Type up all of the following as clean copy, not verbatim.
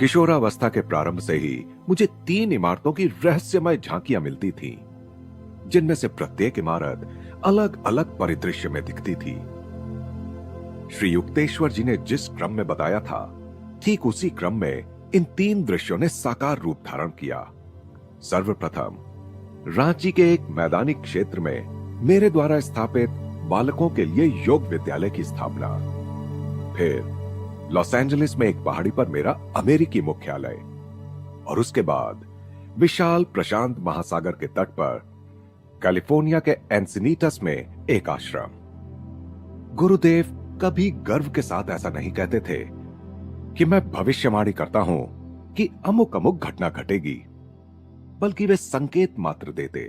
किशोरावस्था के प्रारंभ से ही मुझे 3 इमारतों की रहस्यमय झांकियां मिलती थीं, जिनमें से प्रत्येक इमारत अलग अलग परिदृश्य में दिखती थी। श्री युक्तेश्वर जी ने जिस क्रम में बताया था, ठीक उसी क्रम में इन 3 दृश्यों ने साकार रूप धारण किया। सर्वप्रथम रांची के एक मैदानी क्षेत्र में मेरे द्वारा स्थापित बालकों के लिए योग विद्यालय की स्थापना, फिर लॉस एंजलिस में एक पहाड़ी पर मेरा अमेरिकी मुख्यालय, और उसके बाद विशाल प्रशांत महासागर के तट पर कैलिफोर्निया के एंसिनीटस में एक आश्रम। गुरुदेव कभी गर्व के साथ ऐसा नहीं कहते थे कि मैं भविष्यवाणी करता हूं कि अमुक अमुक घटना घटेगी, बल्कि वे संकेत मात्र देते।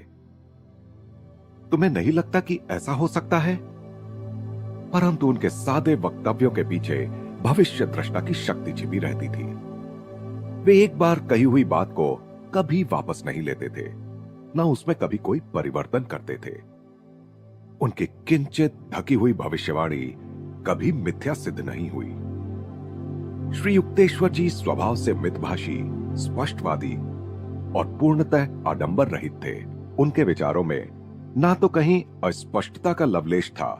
तुम्हें नहीं लगता कि ऐसा हो सकता है? परंतु उनके सादे वक्तव्यों के पीछे भविष्य दृष्टा की शक्ति छिपी रहती थी। वे एक बार कही हुई बात को कभी वापस नहीं लेते थे, ना उसमें कभी कोई परिवर्तन करते थे। उनकी किंचित ढकी हुई भविष्यवाणी कभी मिथ्या सिद्ध नहीं हुई। श्री युक्तेश्वर जी स्वभाव से मितभाषी, स्पष्टवादी और पूर्णतः आडंबर रहित थे। उनके विचारों में ना तो कहीं अस्पष्टता का लवलेश था,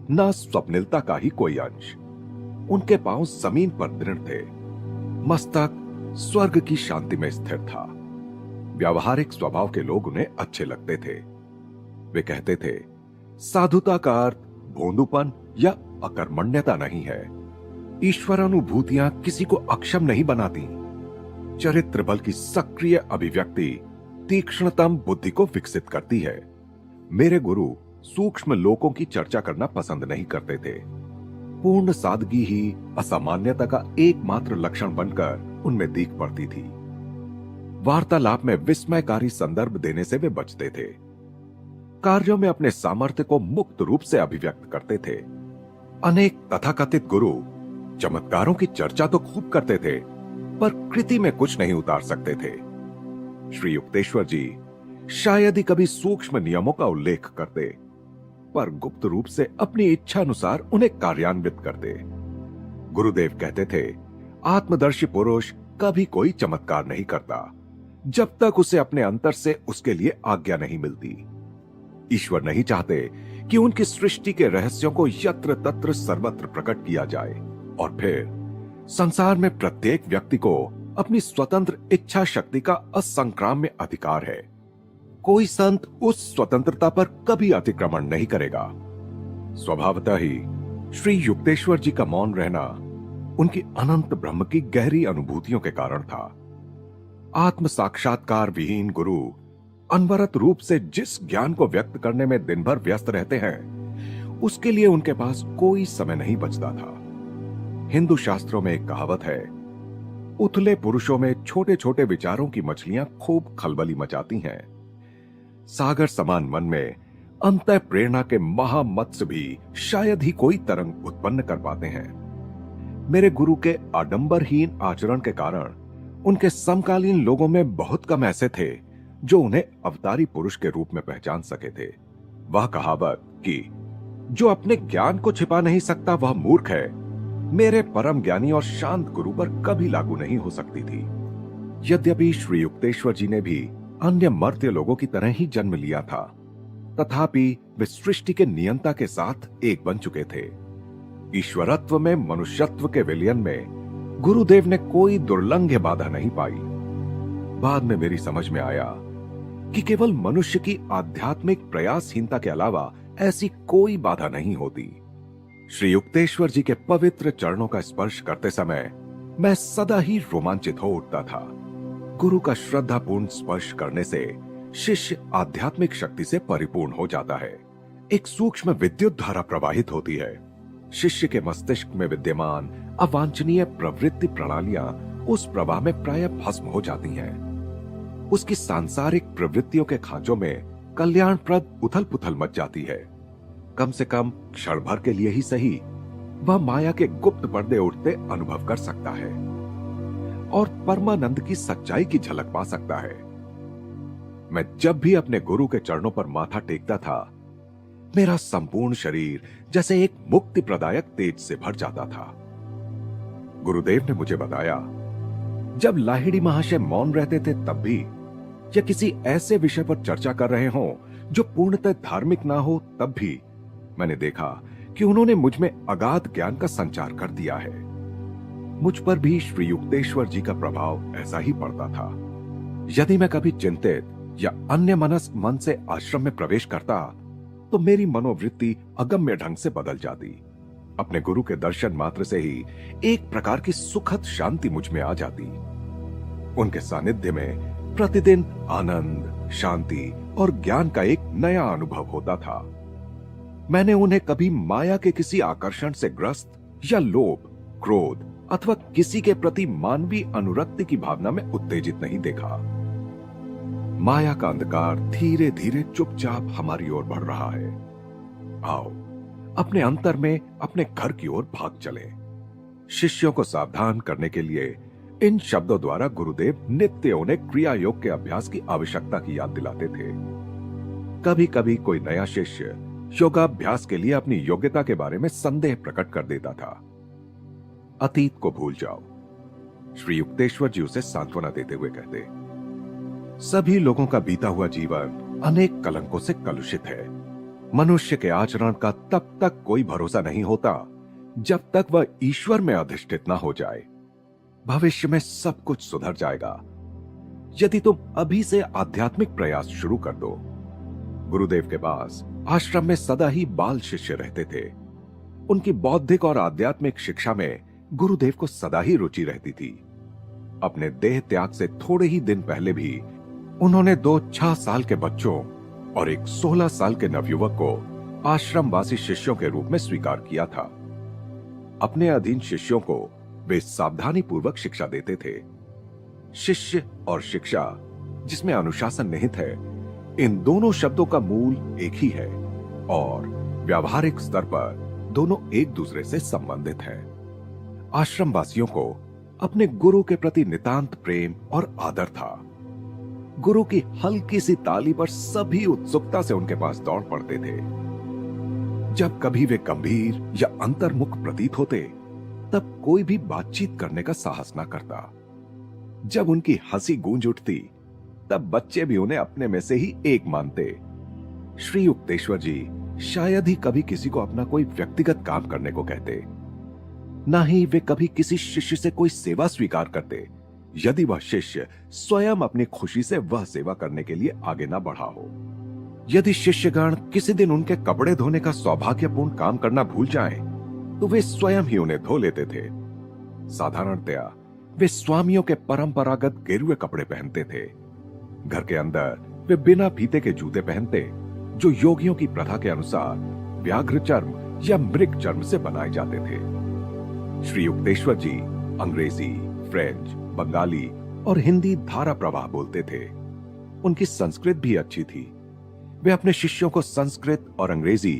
ना स्वप्निलता का ही कोई अंश। उनके पांव जमीन पर दृढ़ थे, मस्तक स्वर्ग की शांति में स्थिर था। व्यावहारिक स्वभाव के लोग उन्हें अच्छे लगते थे। वे कहते थे, साधुता का अर्थ भोंदूपन या अकर्मण्यता नहीं है। ईश्वरानुभूतियां किसी को अक्षम नहीं बनाती। चरित्र बल की सक्रिय अभिव्यक्ति तीक्ष्णतम बुद्धि को विकसित करती है। मेरे गुरु सूक्ष्म लोकों की चर्चा करना पसंद नहीं करते थे। पूर्ण सादगी ही असामान्यता का एकमात्र लक्षण बनकर उनमें दीख पड़ती थी। वार्तालाप में विस्मयकारी संदर्भ देने से वे बचते थे। कार्यों में अपने सामर्थ्य को मुक्त रूप से अभिव्यक्त करते थे। अनेक तथाकथित गुरु चमत्कारों की चर्चा तो खूब करते थे, पर कृति में कुछ नहीं उतार सकते थे। श्री युक्तेश्वर जी शायद ही कभी सूक्ष्म नियमों का उल्लेख करते, पर गुप्त रूप से अपनी इच्छा अनुसार उन्हें कार्यान्वित करते। गुरुदेव कहते थे, आत्मदर्शी पुरुष कभी कोई चमत्कार नहीं करता जब तक उसे अपने अंतर से उसके लिए आज्ञा नहीं मिलती। ईश्वर नहीं चाहते कि उनकी सृष्टि के रहस्यों को यत्र तत्र सर्वत्र प्रकट किया जाए, और फिर संसार में प्रत्येक व्यक्ति को अपनी स्वतंत्र इच्छा शक्ति का असंक्राम्य अधिकार है। कोई संत उस स्वतंत्रता पर कभी अतिक्रमण नहीं करेगा। स्वभावतः ही श्री युक्तेश्वर जी का मौन रहना उनकी अनंत ब्रह्म की गहरी अनुभूतियों के कारण था। आत्म साक्षात्कार विहीन गुरु अनवरत रूप से जिस ज्ञान को व्यक्त करने में दिन भर व्यस्त रहते हैं, उसके लिए उनके पास कोई समय नहीं बचता था। हिंदू शास्त्रों में एक कहावत है, उथले पुरुषों में छोटे छोटे विचारों की मछलियां खूब खलबली मचाती हैं। सागर समान मन में अंतः प्रेरणा के महामत्स्य भी शायद ही कोई तरंग उत्पन्न कर पाते हैं। मेरे गुरु के आडंबरहीन आचरण के कारण उनके समकालीन लोगों में बहुत कम ऐसे थे जो उन्हें अवतारी पुरुष के रूप में पहचान सके थे। वह कहावत कि जो अपने ज्ञान को छिपा नहीं सकता वह मूर्ख है, मेरे परम ज्ञानी और शांत गुरु पर कभी लागू नहीं हो सकती थी। यद्यपि श्री युक्तेश्वर जी ने भी अन्य मर्त्य लोगों की तरह ही जन्म लिया था, तथापि वे सृष्टि के नियंता के साथ एक बन चुके थे। ईश्वरत्व में मनुष्यत्व के विलयन में गुरुदेव ने कोई दुर्लंघ्य बाधा नहीं पाई। बाद में मेरी समझ में आया कि केवल मनुष्य की आध्यात्मिक प्रयासहीनता के अलावा ऐसी कोई बाधा नहीं होती। श्री युक्तेश्वर जी के पवित्र चरणों का स्पर्श करते समय मैं सदा ही रोमांचित हो उठता था। गुरु का श्रद्धापूर्ण स्पर्श करने से शिष्य आध्यात्मिक शक्ति से परिपूर्ण हो जाता है। एक सूक्ष्म विद्युत धारा प्रवाहित होती है। शिष्य के मस्तिष्क में विद्यमान अवांछनीय प्रवृत्ति प्रणालियां उस प्रवाह में प्रायः भस्म हो जाती हैं। उसकी सांसारिक प्रवृत्तियों के खांचों में कल्याणप्रद उथल पुथल मच जाती है। कम से कम क्षण भर के लिए ही सही, वह माया के गुप्त पर्दे उठते अनुभव कर सकता है और परमानंद की सच्चाई की झलक पा सकता है। मैं जब भी अपने गुरु के चरणों पर माथा टेकता था, मेरा संपूर्ण शरीर जैसे एक मुक्ति प्रदायक तेज से भर जाता था। गुरुदेव ने मुझे बताया, जब लाहिड़ी महाशय मौन रहते थे तब भी, या किसी ऐसे विषय पर चर्चा कर रहे हों जो पूर्णतः धार्मिक ना हो तब भी, मैंने देखा कि उन्होंने मुझ में अगाध ज्ञान का संचार कर दिया है। मुझ पर भी श्री युक्तेश्वर जी का प्रभाव ऐसा ही पड़ता था। यदि मैं कभी चिंतित या अन्य मनस्क मन से आश्रम में प्रवेश करता तो मेरी मनोवृत्ति अगम्य ढंग से बदल जाती। अपने गुरु के दर्शन मात्र से ही एक प्रकार की सुखद शांति मुझ में आ जाती। उनके सानिध्य में प्रतिदिन आनंद, शांति और ज्ञान का एक नया अनुभव होता था। मैंने उन्हें कभी माया के किसी आकर्षण से ग्रस्त या लोभ, क्रोध अथवा किसी के प्रति मानवीय अनुरक्ति की भावना में उत्तेजित नहीं देखा। माया का अंधकार धीरे धीरे चुपचाप हमारी ओर बढ़ रहा है। आओ अपने अंतर में अपने घर की ओर भाग चलें। शिष्यों को सावधान करने के लिए इन शब्दों द्वारा गुरुदेव नित्य उन्हें क्रिया योग के अभ्यास की आवश्यकता की याद दिलाते थे। कभी कभी कोई नया शिष्य योगाभ्यास के लिए अपनी योग्यता के बारे में संदेह प्रकट कर देता था। अतीत को भूल जाओ, श्री युक्तेश्वर जी उसे सांत्वना देते हुए कहते। सभी लोगों का बीता हुआ जीवन अनेक कलंकों से कलुषित है। मनुष्य के आचरण का तब तक कोई भरोसा नहीं होता जब तक वह ईश्वर में अधिष्ठित ना हो जाए। भविष्य में सब कुछ सुधर जाएगा यदि तुम अभी से आध्यात्मिक प्रयास शुरू कर दो। गुरुदेव के पास आश्रम में सदा ही बाल शिष्य रहते थे। उनकी बौद्धिक और आध्यात्मिक शिक्षा में गुरुदेव को सदा ही रुचि रहती थी। अपने देह त्याग से थोड़े ही दिन पहले भी उन्होंने 2 6 साल के बच्चों और एक 16 साल के नवयुवक को आश्रमवासी शिष्यों के रूप में स्वीकार किया था। अपने अधीन शिष्यों को वे सावधानी पूर्वक शिक्षा देते थे। शिष्य और शिक्षा, जिसमें अनुशासन निहित है, इन दोनों शब्दों का मूल एक ही है और व्यावहारिक स्तर पर दोनों एक दूसरे से संबंधित हैं। आश्रमवासियों को अपने गुरु के प्रति नितांत प्रेम और आदर था। गुरु की हल्की सी ताली पर सभी उत्सुकता से उनके पास दौड़ पड़ते थे। जब कभी वे गंभीर या अंतर्मुख प्रतीत होते तब कोई भी बातचीत करने का साहस ना करता। जब उनकी हंसी गूंज उठती तब बच्चे भी उन्हें अपने में से ही एक मानते। श्री युक्तेश्वर जी शायद ही कभी किसी को अपना कोई व्यक्तिगत काम करने को कहते। ना ही वे कभी किसी शिष्य से कोई सेवा स्वीकार करते यदि वह शिष्य स्वयं अपनी खुशी से वह सेवा करने के लिए आगे ना बढ़ा हो। यदि शिष्यगण किसी दिन उनके कपड़े धोने का सौभाग्यपूर्ण काम करना भूल जाएं, तो वे स्वयं ही उन्हें धो लेते थे। साधारणतया वे स्वामियों के परंपरागत गेरुए कपड़े पहनते थे। घर के अंदर वे बिना फीते के जूते पहनते, जो योगियों की प्रथा के अनुसार व्याघ्र चर्म या मृग चर्म से बनाए जाते थे। श्री युक्तेश्वर जी अंग्रेजी, फ्रेंच, बंगाली और हिंदी धारा प्रवाह बोलते थे। उनकी संस्कृत भी अच्छी थी। वे अपने शिष्यों को संस्कृत और अंग्रेजी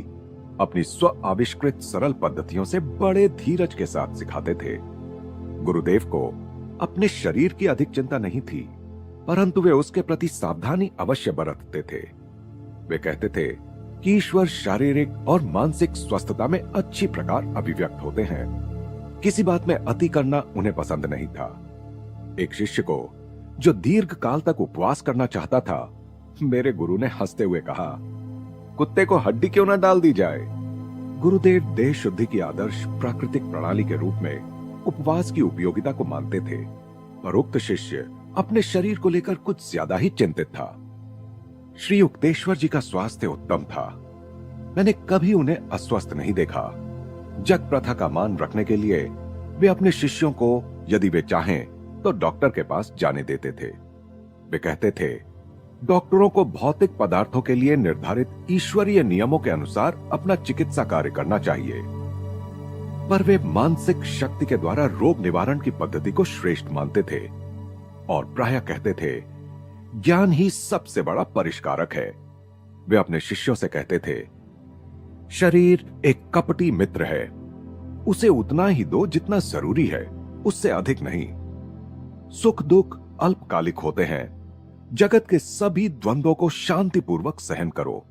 अपनी स्व आविष्कृत सरल पद्धतियों से बड़े धीरज के साथ सिखाते थे। गुरुदेव को अपने शरीर की अधिक चिंता नहीं थी, परंतु वे उसके प्रति सावधानी अवश्य बरतते थे। वे कहते थे कि ईश्वर शारीरिक और मानसिक स्वस्थता में अच्छी प्रकार अभिव्यक्त होते हैं। किसी बात में अति करना उन्हें पसंद नहीं था। एक शिष्य को जो दीर्घ काल तक उपवास करना चाहता था, मेरे गुरु ने हंसते हुए कहा, कुत्ते को हड्डी क्यों ना डाल दी जाए। गुरुदेव देह शुद्धि की आदर्श प्राकृतिक प्रणाली के रूप में उपवास की उपयोगिता को मानते थे, पर उक्त शिष्य अपने शरीर को लेकर कुछ ज्यादा ही चिंतित था। श्री युक्तेश्वर जी का स्वास्थ्य उत्तम था। मैंने कभी उन्हें अस्वस्थ नहीं देखा। जग प्रथा का मान रखने के लिए वे अपने शिष्यों को यदि वे चाहें तो डॉक्टर के पास जाने देते थे। वे कहते थे, डॉक्टरों को भौतिक पदार्थों के लिए निर्धारित ईश्वरीय नियमों के अनुसार अपना चिकित्सा कार्य करना चाहिए, पर वे मानसिक शक्ति के द्वारा रोग निवारण की पद्धति को श्रेष्ठ मानते थे और प्रायः कहते थे, ज्ञान ही सबसे बड़ा परिष्कारक है। वे अपने शिष्यों से कहते थे, शरीर एक कपटी मित्र है, उसे उतना ही दो जितना जरूरी है, उससे अधिक नहीं। सुख दुख अल्पकालिक होते हैं। जगत के सभी द्वंद्वों को शांतिपूर्वक सहन करो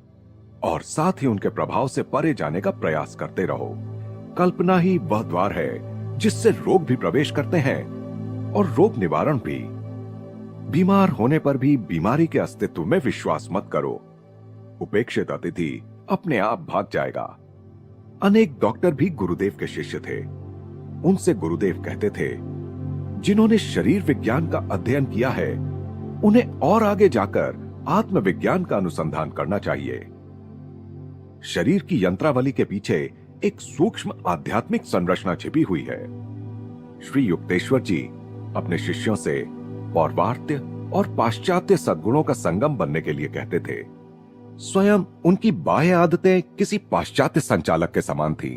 और साथ ही उनके प्रभाव से परे जाने का प्रयास करते रहो। कल्पना ही वह द्वार है जिससे रोग भी प्रवेश करते हैं और रोग निवारण भी। बीमार होने पर भी बीमारी के अस्तित्व में विश्वास मत करो। उपेक्षित अतिथि अपने आप भाग जाएगा। अनेक डॉक्टर भी गुरुदेव के शिष्य थे। उनसे गुरुदेव कहते थे, जिन्होंने शरीर विज्ञान का अध्ययन किया है उन्हें और आगे जाकर आत्मविज्ञान का अनुसंधान करना चाहिए। शरीर की यंत्रावली के पीछे एक सूक्ष्म आध्यात्मिक संरचना छिपी हुई है। श्री युक्तेश्वर जी अपने शिष्यों से पौर्वात्य और पाश्चात्य सद्गुणों का संगम बनने के लिए कहते थे। स्वयं उनकी बाह्य आदतें किसी पाश्चात्य संचालक के समान थी।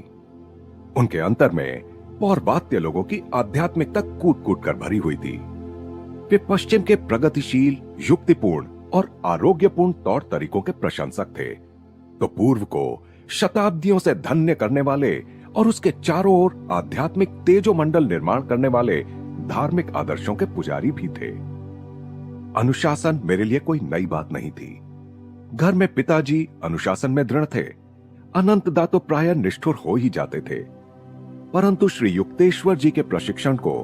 उनके अंतर में पौर्वात्य लोगों की आध्यात्मिकता कूट कूट कर भरी हुई थी। वे पश्चिम के प्रगतिशील, युक्तिपूर्ण और आरोग्यपूर्ण तौर तरीकों के प्रशंसक थे, तो पूर्व को शताब्दियों से धन्य करने वाले और उसके चारों ओर आध्यात्मिक तेजोमंडल निर्माण करने वाले धार्मिक आदर्शों के पुजारी भी थे। अनुशासन मेरे लिए कोई नई बात नहीं थी। घर में पिताजी अनुशासन में दृढ़ थे। अनंतदा तो प्रायः निष्ठुर हो ही जाते थे, परंतु श्री युक्तेश्वर जी के प्रशिक्षण को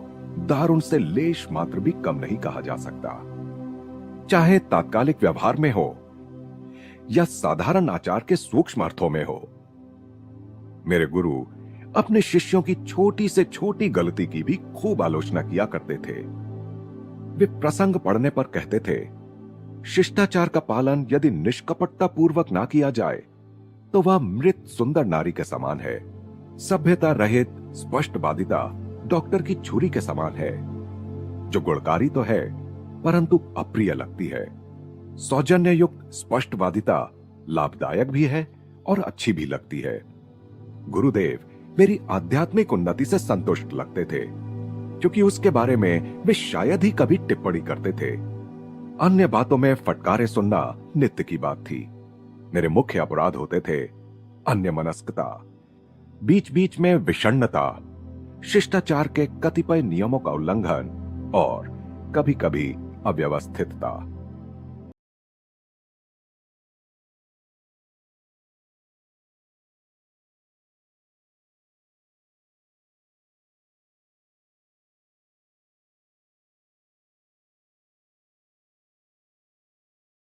दारुण से लेश मात्र भी कम नहीं कहा जा सकता। चाहे तात्कालिक व्यवहार में हो या साधारण आचार के सूक्ष्म अर्थों में हो। मेरे गुरु अपने शिष्यों की छोटी से छोटी गलती की भी खूब आलोचना किया करते थे। वे प्रसंग पढ़ने पर कहते थे, शिष्टाचार का पालन यदि निष्कपटता पूर्वक ना किया जाए तो वह मृत सुंदर नारी के समान है। सभ्यता रहित स्पष्टवादिता डॉक्टर की छुरी के समान है, जो गुणकारी तो है परंतु अप्रिय लगती है। सौजन्य युक्त स्पष्टवादिता लाभदायक भी है और अच्छी भी लगती है। गुरुदेव मेरी आध्यात्मिक उन्नति से संतुष्ट लगते थे, क्योंकि उसके बारे में वे शायद ही कभी टिप्पणी करते थे। अन्य बातों में फटकारे सुनना नित्य की बात थी। मेरे मुख्य अपराध होते थे अन्यमनस्कता, बीच बीच में विषण्णता, शिष्टाचार के कतिपय नियमों का उल्लंघन और कभी कभी अव्यवस्थितता।